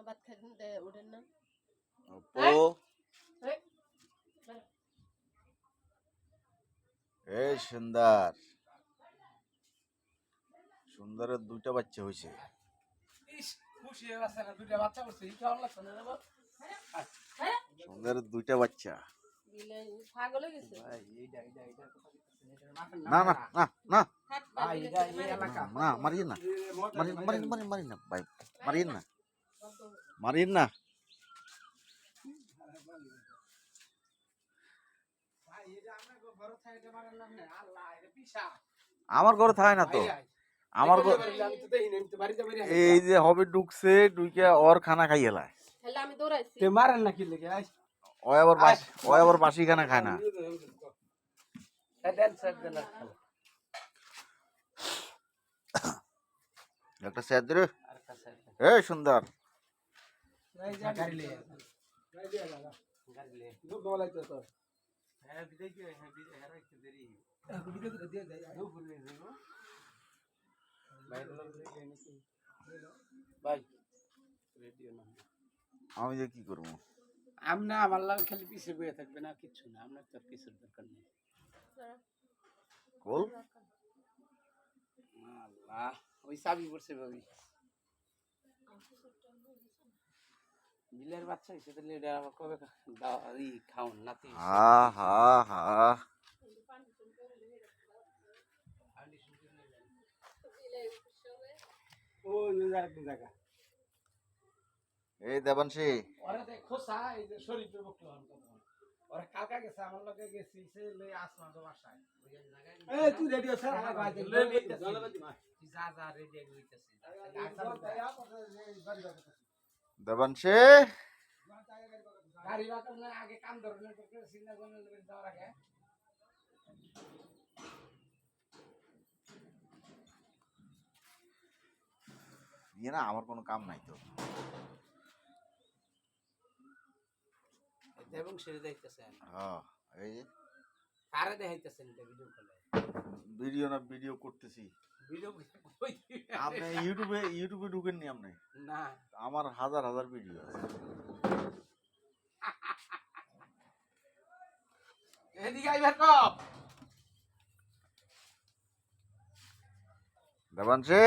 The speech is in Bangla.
ভাত খাইতেন দে উঠেন না এই সুন্দর সুন্দরের দুইটা বাচ্চা হয়েছে সুন্দরের দুইটা বাচ্চা না না না না না মারিয়ে না মারি না ভাই মারিয়ে না মারিয়ে না আমার ঘরে থাকে না তো আমার এই যে হবে ঢুকছে ঢুকে ওর খানা খাই এলায় মারেন নাকি লেগে ও আবার বাসি খানা খায় না একটা স্যাদ রে এই সুন্দর আমি যে কি করবো আমরা আমার লাল খালি পিছে বয়ে থাকবে না কিছু না আপনার তো কিছুর দরকার নেই কোল আল্লাহ ওই চাবি পড়ছে ভাবি বিলের বাচ্চা হয়েছে তাহলে এটা কবে খাওন নাতি হা হা হা এই দেবাংশী ওরা দেখো এই যে শরীরের বকলো ওরা কালকা গেছে আমার লগে গেছি সে লই আসমান তো বাসায় এই তুই রেডি হছ আমার বাইরে জলবাদি মা তুই যা যা রেডি হইতাছিস দেবাংশী গাড়ি বাতাস না আগে কাম ধরনের করতে সিগন্যাল কোন যাওয়ার আগে ইয়ে না আমার কোনো কাম নাই তো এবং সেরে যাইতেছেন হ্যাঁ এই যে কারে দেখাইতেছেন এটা ভিডিও কলে ভিডিও করতেছি ভিডিও আপনি ইউটিউবে ঢুকেন নি আপনি না আমার হাজার ভিডিও আছে এদিকে আইবার কো দেবাংশী